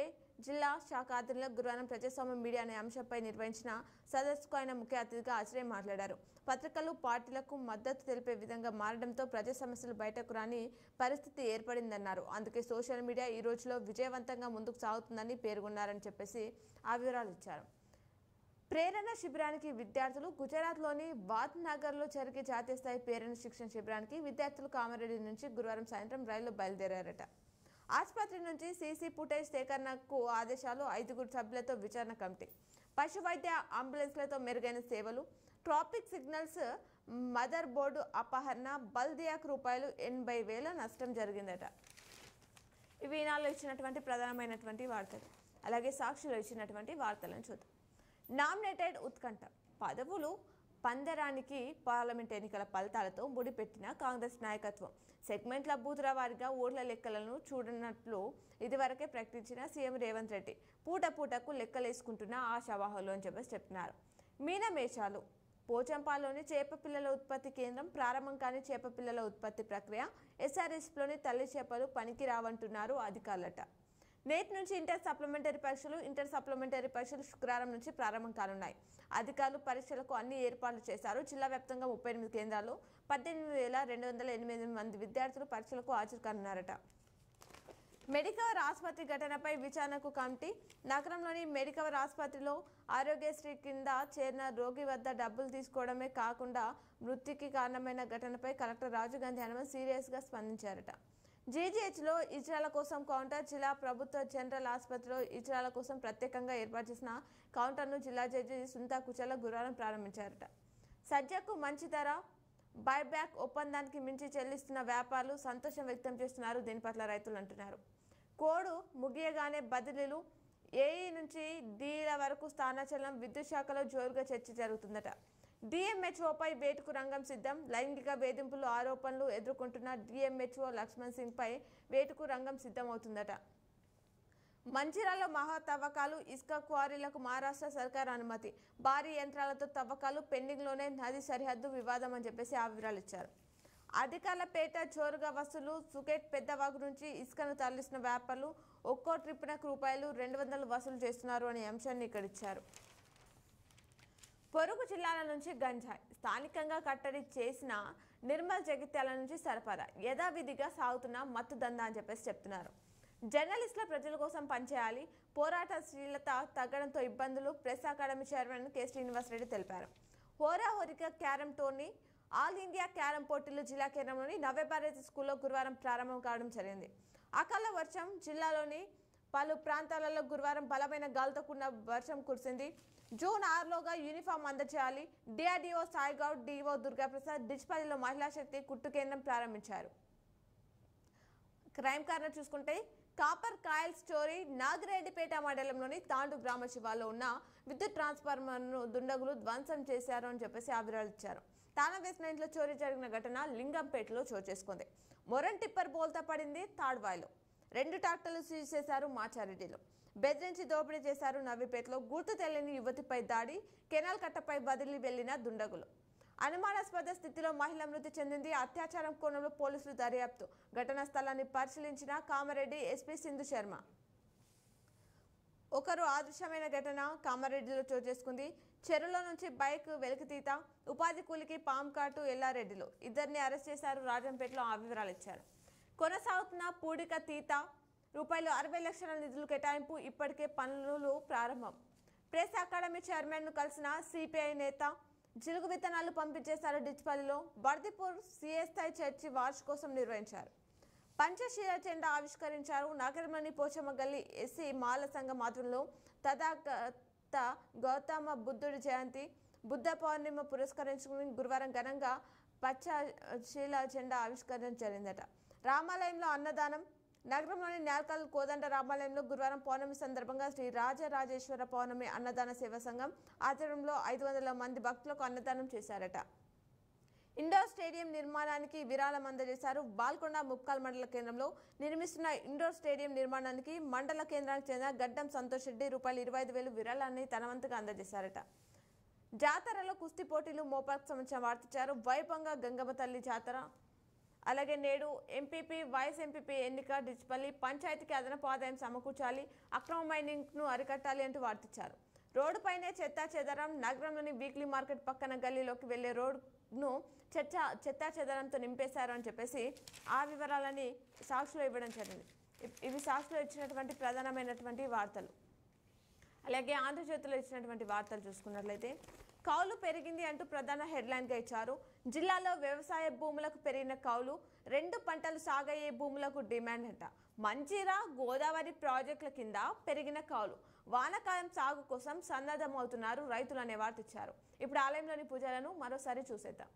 జిల్లా శాఖ ఆధ్వర్యంలో గురువారం ప్రజాస్వామ్య మీడియా అనే అంశంపై నిర్వహించిన సదస్సుకు ఆయన ముఖ్య అతిథిగా హాజరై మాట్లాడారు. పత్రికలు పార్టీలకు మద్దతు తెలిపే విధంగా మారడంతో ప్రజా సమస్యలు బయటకు రాని పరిస్థితి ఏర్పడిందన్నారు. అందుకే సోషల్ మీడియా ఈ రోజులో విజయవంతంగా ముందుకు సాగుతుందని పేర్కొన్నారని చెప్పేసి ఆ వివరాలు ఇచ్చారు. ప్రేరణ శిబిరానికి విద్యార్థులు. గుజరాత్లోని వాద్నగర్లో జరిగే జాతీయ స్థాయి ప్రేరణ శిక్షణ శిబిరానికి విద్యార్థులు కామారెడ్డి నుంచి గురువారం సాయంత్రం రైల్లో బయలుదేరారట. ఆసుపత్రి నుంచి సీసీ ఫుటేజ్ సేకరణకు ఆదేశాలు. 5 సభ్యులతో విచారణ కమిటీ. పశు వైద్య అంబులెన్స్లతో మెరుగైన సేవలు. ట్రాఫిక్ సిగ్నల్స్ మదర్ బోర్డు అపహరణ. బల్దియాకు ₹80,000 నష్టం జరిగిందట. ఇవి ఈనాడులో ఇచ్చినటువంటి ప్రధానమైనటువంటి వార్తలు. అలాగే సాక్షిలో ఇచ్చినటువంటి వార్తలను చూద్దాం. నామినేటెడ్ ఉత్కంఠ. పదవులు పందరానికి పార్లమెంట్ ఎన్నికల ఫలితాలతో ముడిపెట్టిన కాంగ్రెస్ నాయకత్వం సెగ్మెంట్ల బూతుల వారిగా ఓట్ల లెక్కలను చూడనట్లు ఇదివరకే ప్రకటించిన సీఎం రేవంత్ రెడ్డి పూటకు లెక్కలేసుకుంటున్న ఆశావాహులు అని చెప్పేసి చెప్తున్నారు. మీనమేషాలు. పోచంపాల్లోని చేపపిల్లల ఉత్పత్తి కేంద్రం ప్రారంభం కాని చేపపిల్లల ఉత్పత్తి ప్రక్రియ. ఎస్ఆర్ఎస్లోని తల్లి చేపలు పనికి రావంటున్నారు అధికారులట. నేటి నుంచి ఇంటర్ సప్లిమెంటరీ పరీక్షలు శుక్రవారం నుంచి ప్రారంభం కానున్నాయి. అధికారులు పరీక్షలకు అన్ని ఏర్పాట్లు చేశారు. జిల్లా వ్యాప్తంగా 38 కేంద్రాల్లో 18,208 మంది విద్యార్థులు పరీక్షలకు హాజరు కానున్నారట. మెడికవర్ ఆసుపత్రి ఘటనపై విచారణకు కమిటీ. నగరంలోని మెడికవర్ ఆసుపత్రిలో ఆరోగ్యశ్రీ కింద చేరిన రోగి వద్ద డబ్బులు తీసుకోవడమే కాకుండా మృతికి కారణమైన ఘటనపై కలెక్టర్ రాజీవ్ గాంధీ హనుమంత్ సీరియస్గా స్పందించారట. జీజీహెచ్లో ఇజ్రాల కోసం కౌంటర్. జిల్లా ప్రభుత్వ జనరల్ ఆసుపత్రిలో ఇజ్రాల కోసం ప్రత్యేకంగా ఏర్పాటు చేసిన కౌంటర్ను జిల్లా జడ్జి సుంతా కుచాల గురువారం ప్రారంభించారట. సజ్జకు మంచి ధర. బైబ్యాక్ ఒప్పందానికి మించి చెల్లిస్తున్న వ్యాపారులు సంతోషం వ్యక్తం చేస్తున్నారు. దీని పట్ల రైతులు అంటున్నారు. కోడు ముగియగానే బదిలీలు ఏఈ నుంచి డీల వరకు స్థానాచలనం విద్యుత్ శాఖలో జోరుగా చర్చ జరుగుతుందట. డిఎంహెచ్ఓపై వేటుకు రంగం సిద్ధం. లైంగిక వేధింపులు ఆరోపణలు ఎదుర్కొంటున్న డిఎంహెచ్ఓ లక్ష్మణ్ సింగ్ పై వేటుకు రంగం సిద్ధమవుతుందట. మంచిర్యాలలో మహా తవ్వకాలు, ఇసుక క్వారీలకు మహారాష్ట్ర సర్కార్ అనుమతి. భారీ యంత్రాలతో తవ్వకాలు పెండింగ్లోనే నది సరిహద్దు వివాదం అని చెప్పేసి ఆ వివరాలు ఇచ్చారు. అధికారులపేట జోరుగా వసూలు. సుకేట్ పెద్దవాగు నుంచి ఇసుకను తరలిస్తున్న వ్యాపారులు ఒక్కో ట్రిప్నకు ₹200 వసూలు చేస్తున్నారు అనే అంశాన్ని ఇక్కడ ఇచ్చారు. పొరుగు జిల్లాల నుంచి గంజాయి స్థానికంగా కట్టడి చేసిన నిర్మల్ జగిత్యాల నుంచి సరఫరా యథావిధిగా సాగుతున్న మత్తు దందా అని చెప్పేసి చెప్తున్నారు. జర్నలిస్టుల ప్రజల కోసం పనిచేయాలి, పోరాటశీలత తగ్గడంతో ఇబ్బందులు. Press academy chairman K Srinivasa Reddy తెలిపారు. హోరాహోరీగా carrom tourney all India carrom పోటీలు జిల్లా కేంద్రంలోని నవ్యభారతి స్కూల్లో గురువారం ప్రారంభం కావడం జరిగింది. అకాల వర్షం జిల్లాలోని పలు ప్రాంతాలలో గురువారం బలమైన గాలితో కూడిన వర్షం కురిసింది. జూన్ 6లోగా యూనిఫామ్ అందజేయాలి. డిఆర్డీఓ సాయిగౌడ్, డిఓ దుర్గాప్రసాద్ డిచ్పల్లిలో మహిళా శక్తి కుట్టు కేంద్రం ప్రారంభించారు. క్రైమ్ కార్నర్ చూసుకుంటే కాపర్ కాయల్ స్టోరీ. నాగిరెడ్డిపేట మండలంలోని తాండు గ్రామ శివార్లో ఉన్న విద్యుత్ ట్రాన్స్ఫార్మర్ను దుండగులు ధ్వంసం చేశారు అని చెప్పేసి ఆ వివరాలు ఇచ్చారు. తాళం వేసిన ఇంట్లో చోరీ జరిగిన ఘటన లింగంపేటలో చోటు చేసుకుంది. మొరన్ టిప్పర్ బోల్తా పడింది తాడ్వాయిలో. 2 ట్రాక్టర్లు సీజ్ చేశారు మాచారెడ్డిలో. బెదిరించి దోపిడీ చేశారు నవ్విపేటలో. గుర్తు తెలియని యువతిపై దాడి. కెనాల్ కట్టపై బదిలీ వెళ్లిన దుండగులు. అనుమానాస్పద స్థితిలో మహిళ మృతి చెందింది. అత్యాచారం కోణంలో పోలీసులు దర్యాప్తు. ఘటనా స్థలాన్ని పరిశీలించిన కామారెడ్డి ఎస్పీ సింధు శర్మ. ఒకరు అదృశ్యమైన ఘటన కామారెడ్డిలో చోటు చేసుకుంది. చెరువులో నుంచి బైక్ వెలికితీత. ఉపాధి కూలికి పాము కాటు ఎల్లారెడ్డిలో. ఇద్దరిని అరెస్ట్ చేశారు. రాజంపేటలో ఆ వివరాలు ఇచ్చారు. కొనసాగుతున్న పూడిక తీత. ₹60 లక్షల నిధులు కేటాయింపు. ఇప్పటికే పనులు ప్రారంభం. ప్రెస్ అకాడమీ చైర్మన్ను కలిసిన సిపిఐ నేత. జిలుగు విత్తనాలు పంపించేశారు డిచ్పల్లిలో. బర్దిపూర్ సిఎస్ఐ చర్చి వార్షికోత్సవం నిర్వహించారు. పంచశీల జెండా ఆవిష్కరించారు. నగరంలోని పోచమ్మ గల్లి ఎస్సీ మాల సంఘం ఆధ్వర్యంలో తథాగత గౌతమ బుద్ధుడి జయంతి బుద్ధ పౌర్ణిమ పురస్కరించుకుని గురువారం ఘనంగా పంచశీల జెండా ఆవిష్కరణ జరిగిందట. రామాలయంలో అన్నదానం. నగరంలోని నేల్కల్ కోదండ రామాలయంలో గురువారం పౌర్ణమి సందర్భంగా శ్రీ రాజరాజేశ్వర పౌర్ణమి అన్నదాన సేవా సంఘం ఆధ్వర్యంలో 500 మంది భక్తులకు అన్నదానం చేశారట. ఇండోర్ స్టేడియం నిర్మాణానికి విరాళం అందజేశారు. బాల్కొండ ముప్కాల్ మండల కేంద్రంలో నిర్మిస్తున్న ఇండోర్ స్టేడియం నిర్మాణానికి మండల కేంద్రానికి చెందిన గడ్డం సంతోష్ రెడ్డి ₹25,000 విరాళాన్ని తన వంతుగా అందజేశారట. జాతరలో కుస్తీ పోటీలు మోపాకు సంబంధించిన వార్తిచ్చారు. వైభవంగా గంగమ్మ తల్లి జాతర. అలాగే నేడు ఎంపీపీ వైస్ ఎంపీపీ ఎన్నిక. డిచ్పల్లి పంచాయతీకి అదనపు ఆదాయం సమకూర్చాలి. అక్రమ మైనింగ్ను అరికట్టాలి అంటూ వార్తిచ్చారు. రోడ్డుపైనే చెత్తా చెదరం. నగరంలోని వీక్లీ మార్కెట్ పక్కన గల్లీలోకి వెళ్లే రోడ్ను చెత్తా చెదరంతో నింపేశారు అని చెప్పేసి ఆ వివరాలని సాక్షిలో ఇవ్వడం జరిగింది. ఇవి సాక్షిలో ఇచ్చినటువంటి ప్రధానమైనటువంటి వార్తలు. అలాగే ఆంధ్రజ్యోతిలో ఇచ్చినటువంటి వార్తలు చూసుకున్నట్లయితే కౌలు పెరిగింది అంటూ ప్రధాన హెడ్లైన్గా ఇచ్చారు. జిల్లాలో వ్యవసాయ భూములకు పెరిగిన కౌలు. 2 పంటలు సాగయ్యే భూములకు డిమాండ్ అంట. మంజీరా గోదావరి ప్రాజెక్టుల కింద పెరిగిన కౌలు. వానాకాలం సాగు కోసం సన్నద్ధమవుతున్నారు రైతులు అనే వార్త ఇచ్చారు. ఇప్పుడు ఆలయంలోని పూజలను మరోసారి చూసేద్దాం.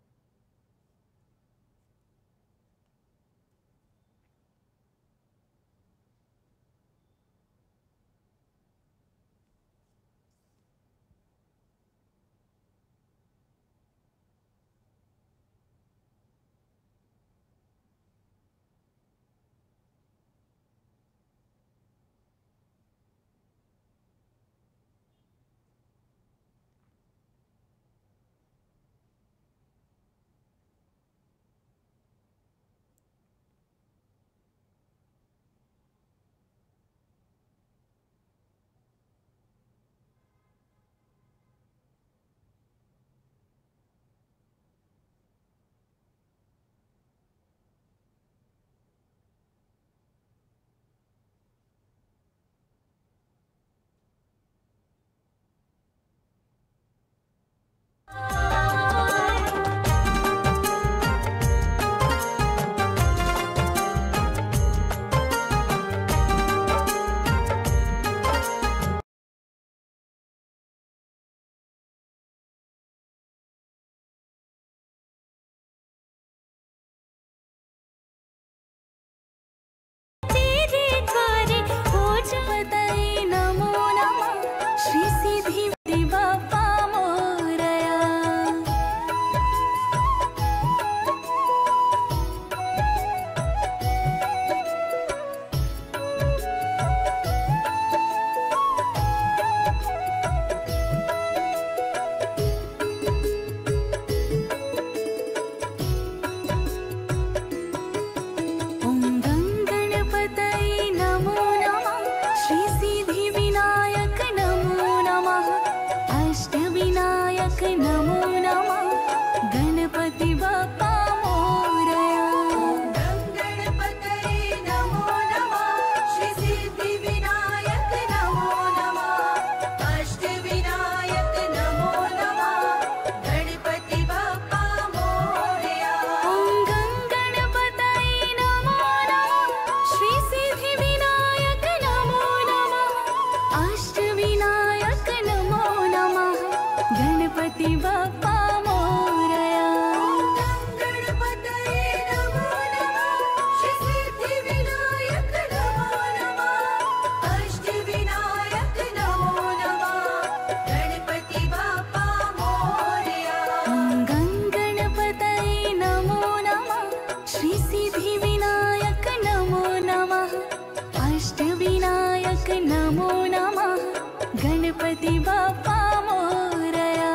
गणपति बाप्पा मोरया।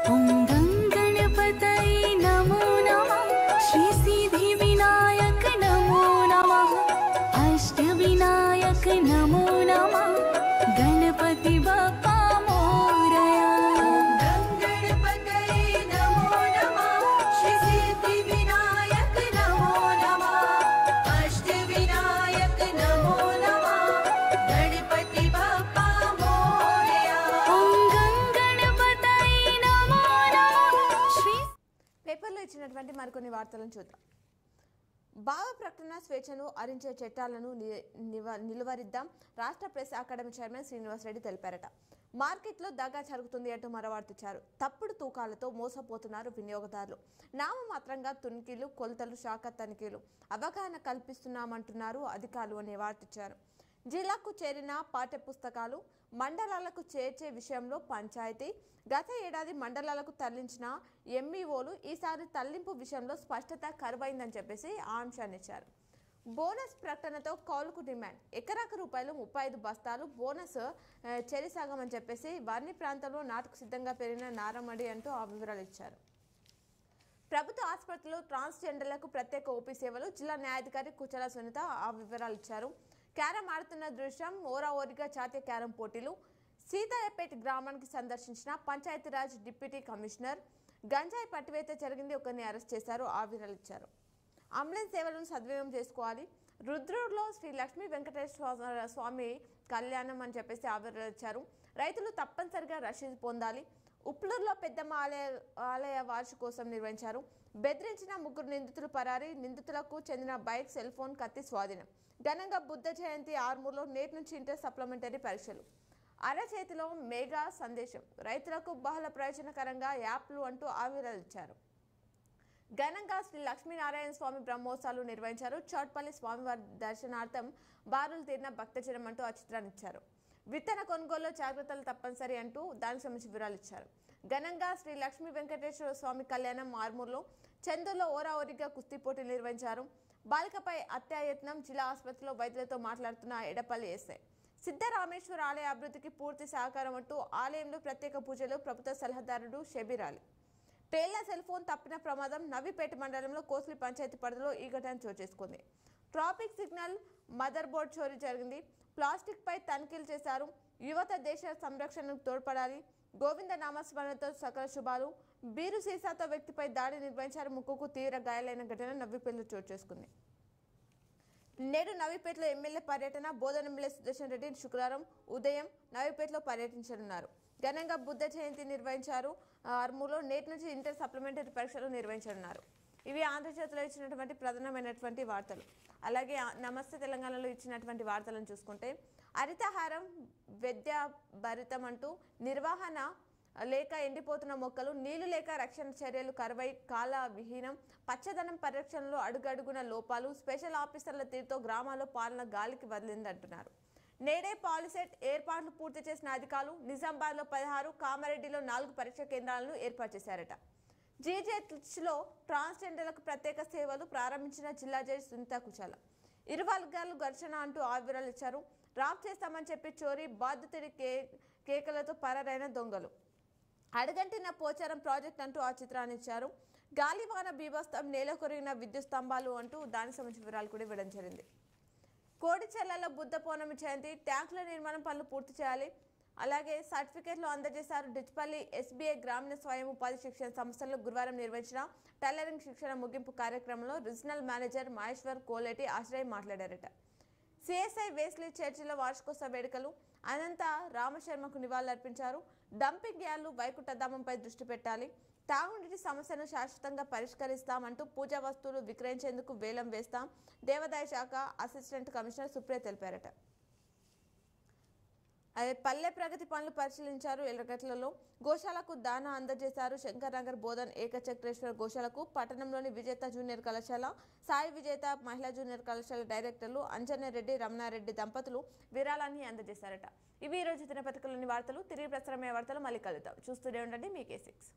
ओम गं गणपतये नमो नमः, श्री सिद्धि विनायक नमो नमः, अष्ट विनायक नमो नमः, गणपति बाप्पा मोरया। ओम गं गणपतये नमो नमः, श्री सिद्धि विनायक नमो नमः, अष्ट विनायक नमो नमः, गणपति बाप्पा मोरया। ओम गं गणपतये नमो नमः, श्री పేపర్లో ఇచ్చినటువంటి మరికొన్ని వార్తలను చూద్దాం. భావ ప్రకటన స్వేచ్ఛను హరించే చట్టాలను నిలువరిద్దాం రాష్ట్ర press academy chairman Srinivas Reddy తెలిపారట. మార్కెట్లో దగా జరుగుతుంది అంటూ మరవార్తిచ్చారు. తప్పుడు తూకాలతో మోసపోతున్నారు వినియోగదారులు. నామమాత్రంగా తుణికీలు, కొలతలు శాఖ తనిఖీలు అవగాహన కల్పిస్తున్నామంటున్నారు అధికారులు అనే వార్తిచ్చారు. జిల్లాకు చేరిన పాఠ్య పుస్తకాలు మండలాలకు చేర్చే విషయంలో పంచాయతీ గత ఏడాది మండలాలకు తరలించిన ఎంఈఓలు ఈసారి తరలింపు విషయంలో స్పష్టత కరువైందని చెప్పేసి ఆ అంశాన్ని ఇచ్చారు. బోనస్ ప్రకటనతో కౌలుకు డిమాండ్ ఎకరాకు రూపాయలు 35 బస్తాలు బోనస్ చెరిసాగమని చెప్పేసి వారిని ప్రాంతంలో నాటుకు సిద్ధంగా పెరిగిన నారమడి అంటూ ఆ వివరాలు ఇచ్చారు. ప్రభుత్వ ఆసుపత్రిలో ట్రాన్స్జెండర్లకు ప్రత్యేక ఓపీ సేవలు జిల్లా న్యాయాధికారి కుచల సునీత ఆ వివరాలు ఇచ్చారు. క్యారం ఆడుతున్న దృశ్యం ఓరాఓరిగా జాతీయ క్యారం పోటీలు సీతాయపేట గ్రామానికి సందర్శించిన పంచాయతీరాజ్ డిప్యూటీ కమిషనర్ గంజాయి పట్టివేత జరిగింది, ఒకరిని అరెస్ట్ చేశారు, ఆ వివరాలు ఇచ్చారు. అంబులెన్స్ సేవలను సద్వినియోగం చేసుకోవాలి. రుద్రూరులో శ్రీ లక్ష్మీ వెంకటేశ్వర స్వామి కళ్యాణం అని చెప్పేసి ఆ వివరాలు ఇచ్చారు. రైతులు తప్పనిసరిగా రసీదు పొందాలి. ఉప్లూరులో పెద్దమ్మ ఆలయ వార్షికోత్సవం నిర్వహించారు. బెదిరించిన 3 నిందితులు పరారీ. నిందితులకు చెందిన బైక్, సెల్ ఫోన్, కత్తి స్వాధీనం. ఘనంగా బుద్ధ జయంతి ఆర్మూర్లో నేటి నుంచి ఇంటర్ సప్లిమెంటరీ పరీక్షలు. అరచేతిలో మేఘా సందేశం రైతులకు బహుళ ప్రయోజనకరంగా యాప్లు అంటూ ఆ వివరాలు ఇచ్చారు. ఘనంగా శ్రీ లక్ష్మీనారాయణ స్వామి బ్రహ్మోత్సవాలు నిర్వహించారు. చౌట్పల్లి స్వామివారి దర్శనార్థం బారులు తీరిన భక్తజనం అంటూ ఆ చిత్రాన్ని ఇచ్చారు. విత్తన కొనుగోలులో జాగ్రత్తలు తప్పనిసరి అంటూ దానికి సంబంధించి వివరాలు ఇచ్చారు. ఘనంగా శ్రీ లక్ష్మీ వెంకటేశ్వర స్వామి కళ్యాణం ఆర్మూర్లో చందూరులో ఓరాఓరిగా కుస్తీ పోటీలు నిర్వహించారు. బాలికపై అత్యాయత్నం జిల్లా ఆసుపత్రిలో వైద్యులతో మాట్లాడుతున్న ఎడపల్లి ఎస్ఐ. సిద్ధరామేశ్వర ఆలయ అభివృద్ధికి పూర్తి సహకారం అంటూ ఆలయంలో ప్రత్యేక పూజలు ప్రభుత్వ సలహాదారుడు షబీర్ అలీ. పేర్ల సెల్ ఫోన్ తప్పిన ప్రమాదం నవీపేట మండలంలో కోస్లి పంచాయతీ పరిధిలో ఈ ఘటన చోటు చేసుకుంది. ట్రాఫిక్ సిగ్నల్ మదర్ బోర్డ్ చోరీ జరిగింది. ప్లాస్టిక్ పై తనిఖీలు చేశారు. యువత దేశ సంరక్షణకు తోడ్పడాలి. గోవింద నామస్మరణతో సకల శుభాలు. బీరు సీసాతో వ్యక్తిపై దాడి నిర్వహించారు. ముక్కుకు తీవ్ర గాయాలైన ఘటన నవీపేటలో చోటు చేసుకుంది. నేడు నవీపేటలో ఎమ్మెల్యే పర్యటన. బోధన ఎమ్మెల్యే సుదర్శన్ రెడ్డి శుక్రవారం ఉదయం నవీపేటలో పర్యటించనున్నారు. ఘనంగా బుద్ధ జయంతి నిర్వహించారు. ఆర్మూర్లో నేటి నుంచి ఇంటర్ సప్లిమెంటరీ పరీక్షలు నిర్వహించనున్నారు. ఇవి ఆంధ్రజ్యోతిలో ఇచ్చినటువంటి ప్రధానమైనటువంటి వార్తలు. అలాగే నమస్తే తెలంగాణలో ఇచ్చినటువంటి వార్తలను చూసుకుంటే హరితహారం విద్యాభరితం అంటూ నిర్వహణ లేక ఎండిపోతున్న మొక్కలు, నీళ్లు లేక రక్షణ చర్యలు కరువై కాల విహీనం, పచ్చదనం పరిరక్షణలో అడుగడుగున లోపాలు, స్పెషల్ ఆఫీసర్ల తీరుతో గ్రామాల్లో పాలన గాలికి వదిలిందంటున్నారు. నేడే పాలిసెట్ ఏర్పాట్లు పూర్తి చేసిన అధికారులు. నిజామాబాద్లో 16, కామారెడ్డిలో 4 పరీక్ష కేంద్రాలను ఏర్పాటు చేశారట. జీజెచ్లో ట్రాన్స్జెండర్లకు ప్రత్యేక సేవలు ప్రారంభించిన జిల్లా జడ్జి సునీత కుచాల. ఇరు వర్గాలు ఘర్షణ అంటూ ఆ వివరాలు ఇచ్చారు. రాఫ్ చేస్తామని చెప్పి చోరీ, బాధితుడి కేకలతో పరారైన దొంగలు. అడగంటిన పోచారం ప్రాజెక్ట్ అంటూ ఆ చిత్రాన్ని ఇచ్చారు. గాలివాన బీభత్సం, నేల కొరిగిన విద్యుత్ స్తంభాలు అంటూ దానికి సంబంధించిన వివరాలు కూడా ఇవ్వడం జరిగింది. కోడిచెర్లలో బుద్ధ పౌర్ణమి జయంతి, ట్యాంకుల నిర్మాణం పనులు పూర్తి చేయాలి. అలాగే సర్టిఫికేట్లు అందజేశారు. డిచ్పల్లి ఎస్బీఐ గ్రామీణ స్వయం ఉపాధి శిక్షణ సంస్థల్లో గురువారం నిర్వహించిన టైలరింగ్ శిక్షణ ముగింపు కార్యక్రమంలో రీజనల్ మేనేజర్ మహేశ్వర్ కోలేటి ఆశ్రయ మాట్లాడారట. సిఎస్ఐ వేస్లీ చర్చిలో వార్షికోత్సవ వేడుకలు. అనంత రామశర్మకు నివాళులర్పించారు. డంపింగ్ యార్డులు, వైకుంఠధామంపై దృష్టి పెట్టాలి. తాగునీటి సమస్యను శాశ్వతంగా పరిష్కరిస్తామంటూ పూజా వస్తువులు విక్రయించేందుకు వేలం వేస్తాం. దేవాదాయ శాఖ అసిస్టెంట్ కమిషనర్ సుప్రియ తెలిపారట. పల్లె ప్రగతి పనులు పరిశీలించారు. ఎల్లగట్లలో గోశాలకు దానా అందజేశారు. శంకర్ నగర్ బోధన్ ఏకచక్రేశ్వర గోశాలకు పట్టణంలోని విజేత జూనియర్ కళాశాల, సాయి విజేత మహిళా జూనియర్ కళాశాల డైరెక్టర్లు అంజనేరెడ్డి రమణారెడ్డి దంపతులు విరాళాన్ని అందజేశారట. ఇవి ఈ రోజు దినపత్రికలోని వార్తలు. తిరిగి ప్రసారమయ్యే వార్తలు మళ్ళీ కలుద్దాం. చూస్తూనే ఉండండి మీకే6.